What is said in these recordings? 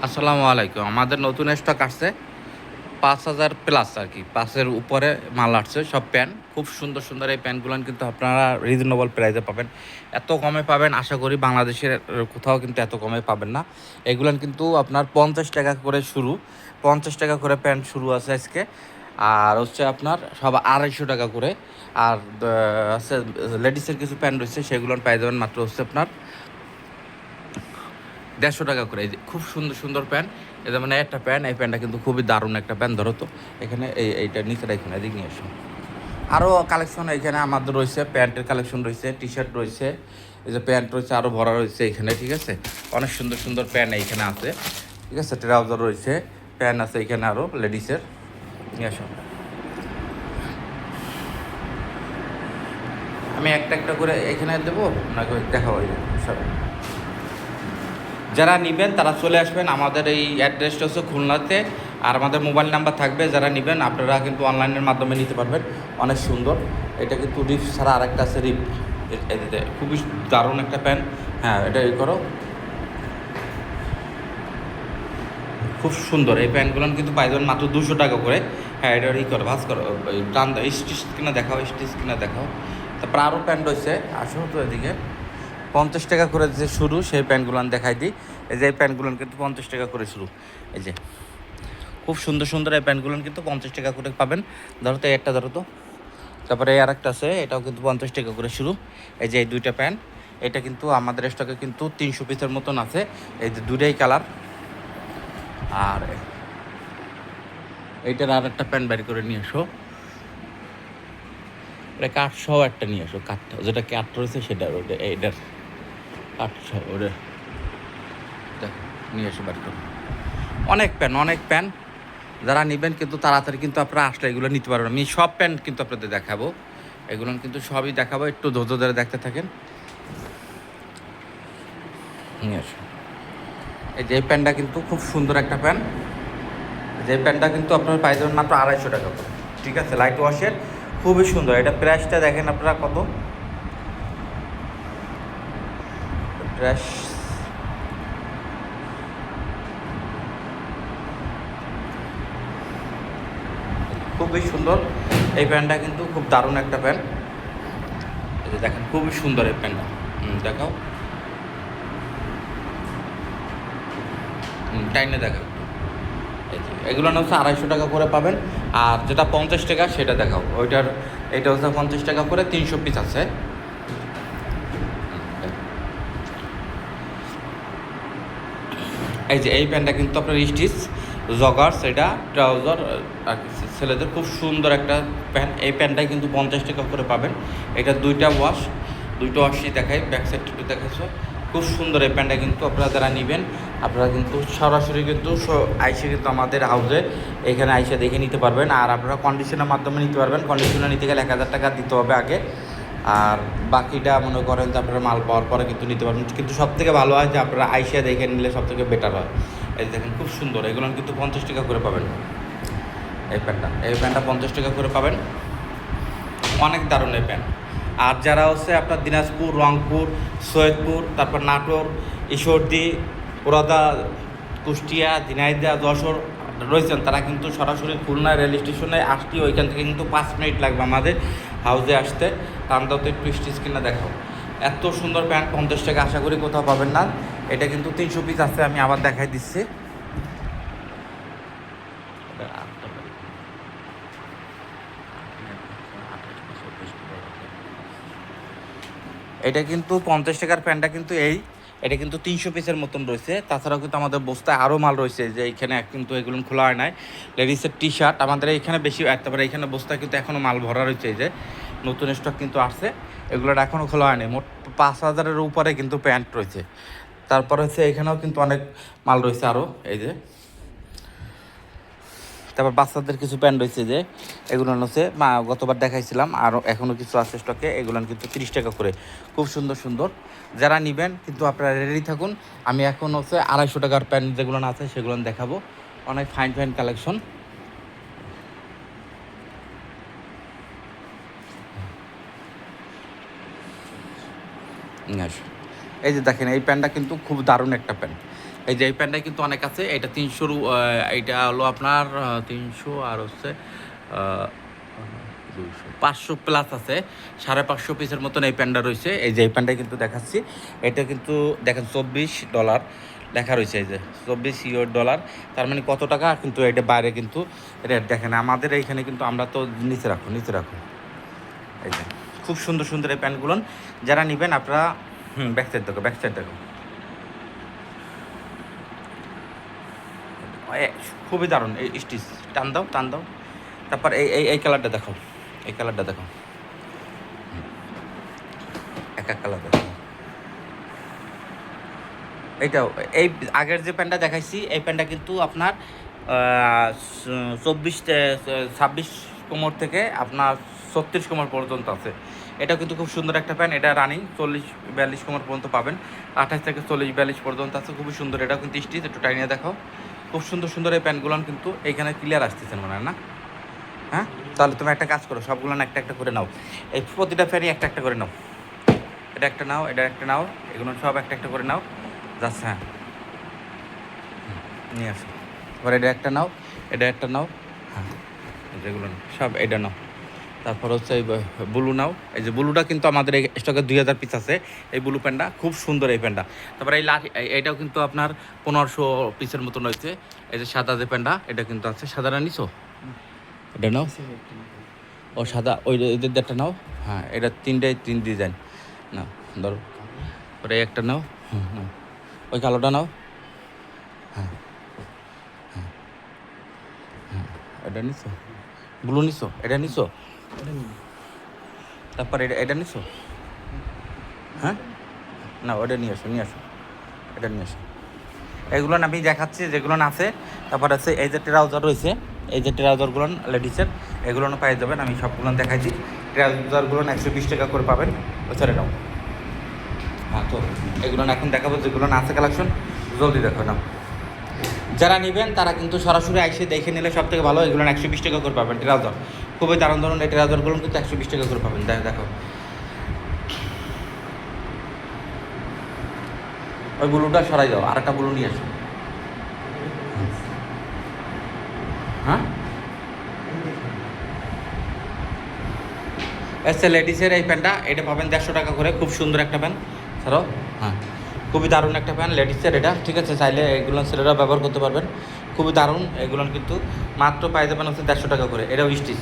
আসসালামু আলাইকুম। আমাদের নতুন স্টক আসছে ৫,০০০ প্লাস আর কি, ৫-এর উপরে মাল আসছে। সব প্যান্ট খুব সুন্দর সুন্দর। এই প্যান্টগুলো কিন্তু আপনারা রিজনেবল প্রাইসে পাবেন। এত কমে পাবেন আশা করি বাংলাদেশের কোথাও কিন্তু এত কমে পাবেন না। এগুলান কিন্তু আপনার ৫০ টাকা করে শুরু, ৫০ টাকা করে প্যান্ট শুরু আছে আজকে। আর হচ্ছে আপনার সব ২৫০ টাকা করে। আর হচ্ছে লেডিসের কিছু প্যান্ট রয়েছে, সেগুলো পাই যাবেন মাত্র হচ্ছে আপনার ১৫০ টাকা করে। এই যে খুব সুন্দর সুন্দর প্যান্ট। এটা মানে একটা প্যান্ট, এই প্যান্টটা কিন্তু খুবই দারুণ একটা প্যান্ট। ধরো তো এখানে এইটা নিচে এখানে এদিক নিয়ে আসো। আরও কালেকশন এখানে আমাদের রয়েছে, প্যান্টের কালেকশন রয়েছে, টি শার্ট রয়েছে, এই যে প্যান্ট রয়েছে আরও ভরা রয়েছে এখানে, ঠিক আছে। অনেক সুন্দর সুন্দর প্যান্ট এইখানে আছে, ঠিক আছে। ট্রাউজার রয়েছে, প্যান্ট আছে এখানে আরও লেডিসের, নিয়ে আসো। আমি একটা একটা করে এখানে দেবো না, দেখাবো সব। যারা নেবেন তারা চলে আসবেন। আমাদের এই অ্যাড্রেসটা হচ্ছে খুলনাতে, আর আমাদের মোবাইল নাম্বার থাকবে। যারা নেবেন আপনারা কিন্তু অনলাইনের মাধ্যমে নিতে পারবেন। অনেক সুন্দর। এটা কিন্তু রিপ ছাড়া আরেকটা আছে রিপ, এতে খুবই দারুণ একটা প্যান্ট। হ্যাঁ, এটা করো, খুব সুন্দর। এই প্যান্টগুলো কিন্তু পাই যাবেন মাত্র ২০০ টাকা করে। হ্যাঁ, এটা করো, ভাজ করো, টান স্টিচ কিনা দেখাও, স্টিচ কিনা দেখাও। তারপর আরও প্যান্ট রয়েছে, আসো তো এদিকে। ৫০ টাকা করে যে শুরু, সেই প্যান্টগুলো দেখাই দিই। এই যে এই প্যান্টগুলো কিন্তু ৫০ টাকা করে শুরু। এই যে খুব সুন্দর সুন্দর এই প্যান্টগুলো কিন্তু ৫০ টাকা করে পাবেন। ধরো তো একটা, ধরো তো। তারপরে এই আরেকটা আছে, এটাও কিন্তু ৫০ টাকা করে শুরু। এই যে এই দুইটা প্যান্ট, এটা কিন্তু আমাদের স্টকে কিন্তু ৩০০ পিসের মতন আছে। এই যে দুটাই কালার। আর এইটার আর একটা প্যান্ট বের করে নিয়ে আসো। এটা কাঠ সহ একটা নিয়ে আসো, কাঠটা যেটা কাঠ রয়েছে সেটা, ওটা এইটার কাঠ সহ ওটা দেখো, নিয়ে এসে বের করো। অনেক প্যান্ট, অনেক প্যান্ট। যারা নেবেন কিন্তু তাড়াতাড়ি কিন্তু আপনারা আসলে এগুলো নিতে পারবেন। আমি সব প্যান্ট কিন্তু আপনাদের দেখাবো, এগুলো কিন্তু সবই দেখাবো। একটু ধৈর্য ধরে দেখতে থাকেন। নিয়ে আসো। এই যে এই প্যান্টটা কিন্তু খুব সুন্দর একটা প্যান্ট। যে প্যান্টটা কিন্তু আপনার পাই যাবেন মাত্র ২৫০ টাকা করে, ঠিক আছে। লাইট ওয়াশের, খুবই সুন্দর। এটা প্রাইসটা দেখেন আপনারা কত। প্রাইস খুবই সুন্দর। এই প্যান্টটা কিন্তু খুব দারুণ একটা প্যান্ট। এই যে দেখেন, খুবই সুন্দর এই প্যান্টটা। দেখাও, টাইনে দেখাও। এগুলো হচ্ছে ২৫০ টাকা করে পাবেন। আর যেটা ৫০ টাকা সেটা দেখাও, ওইটার এটা হচ্ছে ৫০ টাকা করে, ৩০০ পিস আছে। এই যে এই প্যান্টটা কিন্তু আপনার স্টিচ জগার্স, এটা ট্রাউজার আর ছেলেদের খুব সুন্দর একটা প্যান্ট। এই প্যান্টটাই কিন্তু ৫০ টাকা করে পাবেন। এটা দুইটা ওয়াশই দেখাই, ব্যাক সাইড একটু দেখাচ্ছো। খুব সুন্দর এই প্যান্টটা কিন্তু আপনারা যারা নেবেন, আপনারা কিন্তু সরাসরি কিন্তু আইসে কিন্তু আমাদের হাউসে এখানে আইসে দেখে নিতে পারবেন। আর আপনারা কন্ডিশনের মাধ্যমে নিতে পারবেন। কন্ডিশনার নিতে গেলে ১,০০০ টাকা দিতে হবে আগে। আর বাকিটা মনে করেন যে আপনারা মাল পাওয়ার পরে কিন্তু নিতে পারবেন। কিন্তু সবথেকে ভালো হয় যে আপনারা আইসিয়া দেখে নিলে সবথেকে বেটার হয়। এই দেখেন, খুব সুন্দর। এগুলো কিন্তু ৫০ টাকা করে পাবেন। এই প্যান্টটা ৫০ টাকা করে পাবেন। অনেক দারুণ এই প্যান্ট। আর যারা হচ্ছে আপনার দিনাজপুর, রংপুর, সৈয়দপুর, তারপর নাটোর, ঈশ্বরদী, পুরাদা, কুষ্টিয়া, ঝিনাইদহ, যশোর রয়েছেন, তারা কিন্তু সরাসরি খুলনা রেল স্টেশনে আসতে, ওইখান থেকে কিন্তু ৫ মিনিট লাগবে আমাদের হাউসে আসতে। তান্দাও তো একটু স্টিচ কিনা দেখো। এত সুন্দর প্যান্ট ৫০ টাকা আশা করি কোথাও পাবেন না। এটা কিন্তু ৩০০ পিস আছে, আমি আবার দেখাই দিচ্ছি। এটা কিন্তু ৫০ টাকার প্যান্টটা কিন্তু এটা কিন্তু ৩০০ পিসের মতন রয়েছে। তাছাড়াও কিন্তু আমাদের বস্তায় আরও মাল রয়েছে, যে এইখানে কিন্তু এগুলো খোলা হয় নাই। লেডিসের টি শার্ট আমাদের এইখানে বেশি, তারপরে এইখানে বস্তায় কিন্তু এখনও মাল ভরা রয়েছে। এই যে নতুন স্টক কিন্তু আসছে, এগুলোর এখনও খোলা হয়নি। মোট ৫,০০০-এর উপরে কিন্তু প্যান্ট রয়েছে। তারপর হচ্ছে এখানেও কিন্তু অনেক মাল রয়েছে আরও। এই যে তারপর বাচ্চাদের কিছু প্যান্ট রয়েছে, যে এগুলো হচ্ছে গতবার দেখাইছিলাম, আরও এখনও কিছু আছে স্টকে। এগুলো কিন্তু ৩০ টাকা করে, খুব সুন্দর সুন্দর। যারা নেবেন কিন্তু আপনারা রেডি থাকুন। আমি এখন হচ্ছে ২৫০ টাকার প্যান্ট যেগুলো আছে সেগুলো দেখাবো। অনেক ফাইন ফাইন কালেকশন। এই যে দেখেন, এই প্যান্টটা কিন্তু খুব দারুণ একটা প্যান্ট। এই যে এই প্যান্টটা কিন্তু অনেক আছে, এটা 300, এইটা হলো আপনার 300 আর হচ্ছে 500+ আছে, 550 পিসের মতন এই প্যান্টটা রয়েছে। এই যে এই প্যান্টটা কিন্তু দেখাচ্ছি, এটা কিন্তু দেখেন $24 লেখা রয়েছে, এই যে $24, তার মানে কত টাকা কিন্তু এটা বাইরে কিন্তু রেট দেখেন। আমাদের এইখানে কিন্তু আমরা তো নিচে রাখো এই যে খুব সুন্দর সুন্দর এই প্যান্টগুলো যারা নেবেন আপনারা ব্যাক সাইড দেখো খুবই দারুণ। এই স্টিচ টান দাও। তারপর এই কালারটা দেখো, এক কালার দেখো। এইটাও এই আগের যে প্যান্টটা দেখাইছি এই প্যান্টটা কিন্তু আপনার 26 কোমর থেকে আপনার 36 কোমর পর্যন্ত আছে। এটা কিন্তু খুব সুন্দর একটা প্যান্ট, এটা রানিং 40-42 কোমর পর্যন্ত পাবেন, 28 থেকে 40-42 পর্যন্ত আছে, খুবই সুন্দর। এটাও কিন্তু স্টিচ, একটু টাইনিয়ে দেখো। খুব সুন্দর সুন্দর এই প্যান্টগুলো কিন্তু এইখানে ক্লিয়ার আসতেছেন মনে হয় না? হ্যাঁ, তাহলে তুমি একটা কাজ করো, সবগুলো একটা একটা করে নাও, এই প্রতিটা প্যান্টই একটা একটা করে নাও। এটা একটা নাও, এগুলো সব একটা একটা করে নাও জাস্ট। হ্যাঁ, নিয়ে আসো। এবার এটা একটা নাও, হ্যাঁ, যেগুলো সব এটা নাও। তারপর হচ্ছে এই ব্লু নাও, এই যে ব্লুটা কিন্তু আমাদের এই স্টকে 2000 পিস আছে। এই ব্লু প্যান্টটা খুব সুন্দর এই প্যান্টটা। তারপরে এইটাও কিন্তু আপনার 1500 পিসের মতন রয়েছে। এই যে সাদা যে প্যান্টটা, এটা কিন্তু আছে। সাদাটা নিছো? এটা নাও। ও সাদা, ওই এদের একটা নাও। হ্যাঁ, এটা 3 ডিজাইন নাও, ধরো। ওটা একটা নাও, নাও। ওই কালোটা নাও। হ্যাঁ, এটা নিছো? ব্লু নিছো? এটা নিছো? তারপর এটা নিছো? হ্যাঁ, না ওটা নিয়ে আসো, এটা নিয়ে আসো। এগুলো আমি দেখাচ্ছি যেগুলো আছে। তারপর আছে এই যে ট্রাউজার রয়েছে, এই যে ট্রাউজারগুলো লেডিসের, এগুলো পেয়ে যাবেন। আমি সবগুলো দেখাইছি। ট্রাউজারগুলো 120 টাকা করে পাবেন। ওই ছেড়ে নাও। হ্যাঁ, তো এগুলো এখন দেখাবো যেগুলো আছে কালেকশন, জলদি দেখো না। যারা নেবেন তারা কিন্তু সরাসরি এসে দেখে নিলে সব থেকে ভালো। এগুলো 120 টাকা করে পাবেন ট্রাউজার, খুবই দারুণ দারুণ। এই ট্রাউজারগুলো কিন্তু 120 টাকা করে পাবেন। দেখো ওই ব্লুটা সরাই দাও, আর একটা ব্লু নিয়ে আসো। হ্যাঁ, এসে লেডিসের এই প্যান্টটা, এটা পাবেন 150 টাকা করে। খুব সুন্দর একটা প্যান্ট, ছাড়ো। হ্যাঁ, খুবই দারুণ একটা প্যান্ট লেডিসের এটা, ঠিক আছে? চাইলে এগুলো ছেলেরা ব্যবহার করতে পারবেন, খুবই দারুণ। এগুলো কিন্তু মাত্র পাই যাবেন হচ্ছে 150 টাকা করে। এটাও স্টিচ,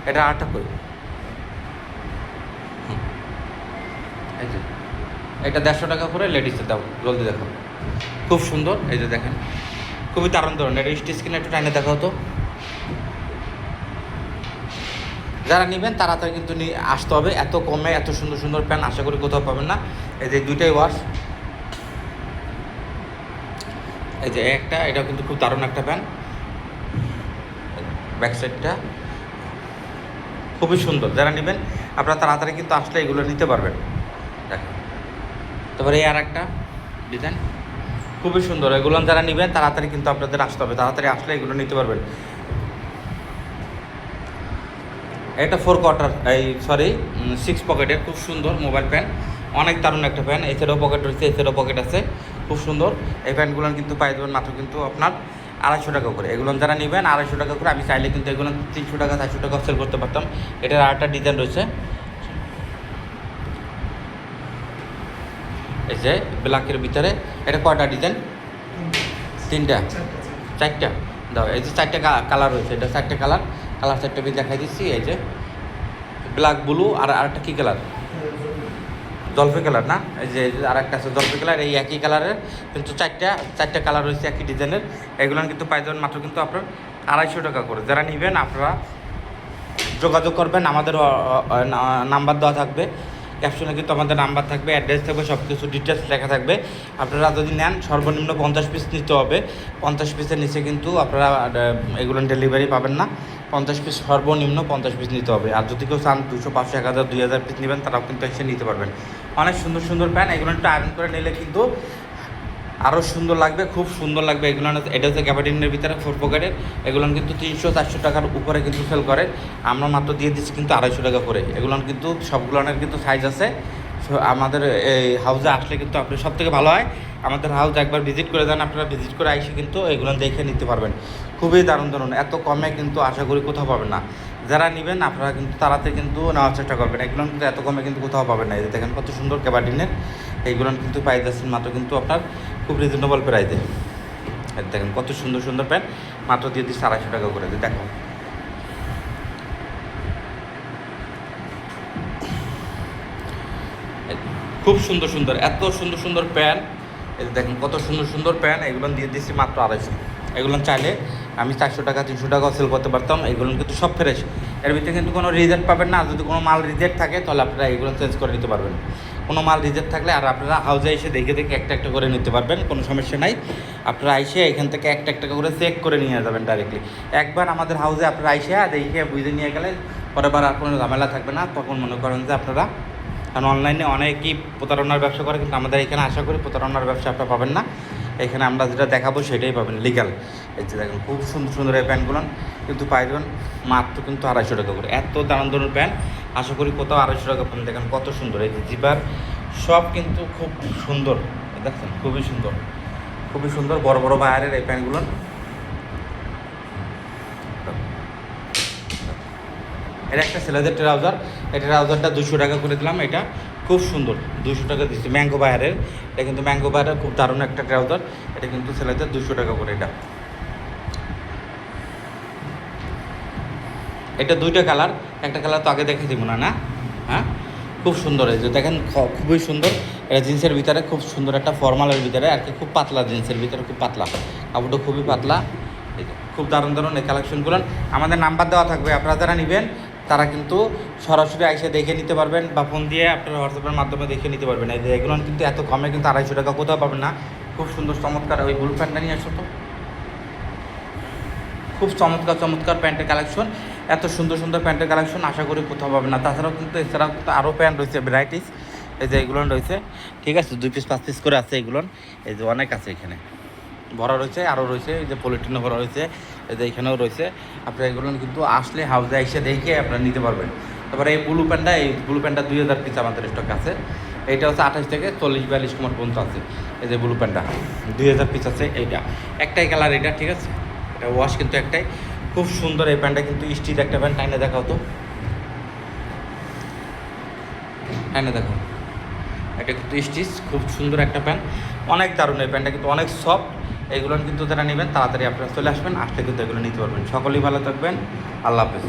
এটা 8 টাকা করে। এই যে এটা 150 টাকা করে লেডিসের দাও, জলদি দেখো। খুব সুন্দর, এই যে দেখেন, খুবই দারুণ দারুণ। এটা স্টিচ কিনে একটু টাইনে দেখাও তো। যারা নেবেন তাড়াতাড়ি কিন্তু আসতে হবে। এত কমে এত সুন্দর সুন্দর প্যান্ট আশা করি কোথাও পাবেন না। এই যে দুইটাই ওয়াশ, এই যে একটা, এটা কিন্তু খুব দারুণ একটা প্যান্ট। ব্যাক সাইডটা খুবই সুন্দর। যারা নেবেন আপনারা তাড়াতাড়ি কিন্তু আসলে এগুলো নিতে পারবেন। দেখেন, তারপরে এই আর একটা ডিজাইন খুবই সুন্দর। এগুলো যারা নেবেন তাড়াতাড়ি কিন্তু আপনাদের আসতে হবে, তাড়াতাড়ি আসলে এগুলো নিতে পারবেন। এটা 4 কোয়ার্টার, এই 6 পকেটের খুব সুন্দর মোবাইল প্যান্ট, অনেক দারুণ একটা প্যান্ট। এছাড়াও পকেট রয়েছে, এছাড়াও পকেট আছে, খুব সুন্দর। এই প্যান্টগুলো কিন্তু পাই দেবেন মাত্র কিন্তু আপনার 250 টাকা করে। এগুলো যারা নেবেন 250 টাকা করে। আমি চাইলে কিন্তু এগুলো 300 টাকা 400 টাকা সেল করতে পারতাম। এটার আরেকটা ডিজাইন রয়েছে, এই যে ব্ল্যাকের ভিতরে। এটা কয়টা ডিজাইন? 3টা 4টা দাও। এই যে 4টা কালার রয়েছে, এটা 4টা কালার 4টা আমি দেখাই দিচ্ছি। এই যে ব্ল্যাক, ব্লু, আর আরেকটা কী কালার? জলপাই কালার না? এই যে আর একটা আছে জলপাই কালার। এই একই কালারের কিন্তু 4টা কালার রয়েছে একই ডিজাইনের। এগুলো কিন্তু পাই যাবেন মাত্র কিন্তু আপনার 250 টাকা করে। যারা নেবেন আপনারা যোগাযোগ করবেন, আমাদের নাম্বার দেওয়া থাকবে ক্যাপশনে, কিন্তু আমাদের নাম্বার থাকবে, অ্যাড্রেস থাকবে, সব কিছু ডিটেলস লেখা থাকবে। আপনারা যদি নেন সর্বনিম্ন 50 পিস নিতে হবে। 50 পিসের নিচে কিন্তু আপনারা এগুলো ডেলিভারি পাবেন না। 50 পিস, সর্বনিম্ন 50 পিস নিতে হবে। আর যদি কেউ চান 200, 500, 1000, 2000 পিস নেবেন তারাও কিন্তু এসে নিতে পারবেন। অনেক সুন্দর সুন্দর প্যান্ট, এগুলো একটু আয়রন করে নিলে কিন্তু আরও সুন্দর লাগবে, খুব সুন্দর লাগবে। এগুলো এটা হচ্ছে গ্যাবার্ডিনের ভিতরে 4 পকেটের। এগুলো কিন্তু 300-400 টাকার উপরে কিন্তু সেল করে। আমরা মাত্র দিয়ে দিচ্ছি কিন্তু 250 টাকা করে। এগুলো কিন্তু সবগুলোনের কিন্তু সাইজ আছে, আমাদের এই হাউসে আসলে কিন্তু আপনি সব থেকে ভালো হয় আমাদের হাউস একবার ভিজিট করে যান, আপনারা ভিজিট করে আইসে কিন্তু এগুলো দেখে নিতে পারবেন। খুবই দারুণ দারুণ, এত কমে কিন্তু আশা করি কোথাও পাবেন না। যারা নেবেন আপনারা কিন্তু তাড়াতাড়ি কিন্তু নেওয়ার চেষ্টা করবেন, এগুলো কিন্তু এত কমে কিন্তু কোথাও পাবেন না। এই যে দেখেন কত সুন্দর ক্যাবার্ডিনের, এইগুলো কিন্তু পাই যাচ্ছেন মাত্র কিন্তু আপনার খুব রিজনেবল প্রাইসে। দেখেন কত সুন্দর সুন্দর প্যান্ট মাত্র দিয়ে দিচ্ছে 250 টাকা করে। দেখো খুব সুন্দর সুন্দর, এত সুন্দর সুন্দর প্যান্ট। এই দেখেন কত সুন্দর সুন্দর প্যান্ট, এগুলো দিয়ে দিচ্ছি মাত্র 250। এগুলো চাইলে আমি 400 টাকা 300 টাকা সেল করতে পারতাম। এগুলো কিন্তু সব ফ্রেশ, এর ভিতরে কিন্তু কোনো রিজেক্ট পাবেন না। যদি কোনো মাল রিজেক্ট থাকে তাহলে আপনারা এগুলো চেঞ্জ করে নিতে পারবেন। কোনো মাল রিজেক্ট থাকলে আর আপনারা হাউসে এসে দেখে দেখে একটা একটা করে নিতে পারবেন, কোনো সমস্যা নাই। আপনারা এসে এখান থেকে একটা একটা করে চেক করে নিয়ে যাবেন ডাইরেক্টলি। একবার আমাদের হাউসে আপনারা এসে দেখে বুঝে নিয়ে গেলে পরেরবার আর কোনো ঝামেলা থাকবে না। তখন মনে করেন যে আপনারা, কারণ অনলাইনে অনেকেই প্রতারণার ব্যবসা করে, কিন্তু আমাদের এখানে আশা করি প্রতারণার ব্যবসা আপনারা পাবেন না। এখানে আমরা যেটা দেখাবো সেটাই পাবেন লিগাল। এই যে দেখেন খুব সুন্দর সুন্দর এই প্যান্টগুলো কিন্তু পাই যাবেন মাত্র কিন্তু 250 টাকা করে। এত দারুণ দারুণ প্যান্ট আশা করি কোথাও 250 টাকা পাবেন। দেখেন কত সুন্দর, এই যে জিবার সব কিন্তু খুব সুন্দর, দেখছেন খুবই সুন্দর, খুবই সুন্দর বড় বড় বায়ারের এই প্যান্টগুলো। এটা একটা ছেলেদের ট্রাউজার, এই ট্রাউজারটা 200 টাকা করে দিলাম। এটা খুব সুন্দর, 200 টাকা দিচ্ছি ম্যাঙ্গো বায়ারের। এটা কিন্তু ম্যাঙ্গো বায়ারের খুব দারুণ একটা ট্রাউজার। এটা কিন্তু ছেলেদের 200 টাকা করে। এটা দুইটা কালার, একটা কালার তো আগে দেখে দিব না, না হ্যাঁ খুব সুন্দর। এই যে দেখেন খুবই সুন্দর, এটা জিন্সের ভিতরে খুব সুন্দর একটা ফর্মালের ভিতরে আর কি, খুব পাতলা জিন্সের ভিতরে, খুব পাতলা কাপড়টা, খুবই পাতলা। এই যে খুব দারুণ দারুণ এই কালেকশনগুলো। আমাদের নাম্বার দেওয়া থাকবে, আপনারা যারা নেবেন তারা কিন্তু সরাসরি এসে দেখে নিতে পারবেন, বা ফোন দিয়ে আপনারা হোয়াটসঅ্যাপের মাধ্যমে দেখে নিতে পারবেন। এই যে এগুলো কিন্তু এত কমে কিন্তু 250 টাকা কোথাও পাবেন না। খুব সুন্দর চমৎকার ওই ব্লু প্যান্টটা নিয়ে আসো তো, খুব চমৎকার চমৎকার প্যান্টের কালেকশন, এত সুন্দর সুন্দর প্যান্টের কালেকশন আশা করি কোথাও পাবে না। তাছাড়াও কিন্তু এছাড়াও কিন্তু আরও প্যান্ট রয়েছে ভ্যারাইটিস। এই যে এগুলো রয়েছে, ঠিক আছে 2 পিস 5 পিস করে আছে এগুলো। এই যে অনেক আছে এখানে ভরা রয়েছে, আরও রয়েছে এই যে পলিটিনও ভরা রয়েছে, এই যে এখানেও রয়েছে। আপনারা এগুলো কিন্তু আসলে হাউসে এসে দেখে আপনারা নিতে পারবেন। তারপরে এই ব্লু প্যান্টটা, এই ব্লু প্যান্টটা 2000 পিস আমাদের স্টক আছে। এইটা হচ্ছে 28 থেকে 40-42 কুমার পর্যন্ত আছে। এই যে ব্লু প্যান্টটা 2000 পিস আছে। এইটা একটাই কালার, এটা ঠিক আছে, এটা ওয়াশ কিন্তু একটাই। খুব সুন্দর এই প্যান্টটা কিন্তু স্টিচ একটা প্যান্ট, টাইনে দেখাও তো, টাইনে দেখো, এটা কিন্তু স্টিচ, খুব সুন্দর একটা প্যান্ট, অনেক দারুণ। এই প্যান্টটা কিন্তু অনেক সফট। এগুলো কিন্তু যারা নেবেন তাড়াতাড়ি আপনারা চলে আসবেন, আসলে কিন্তু এগুলো নিতে পারবেন। সকলেই ভালো থাকবেন, আল্লাহ হাফেজ।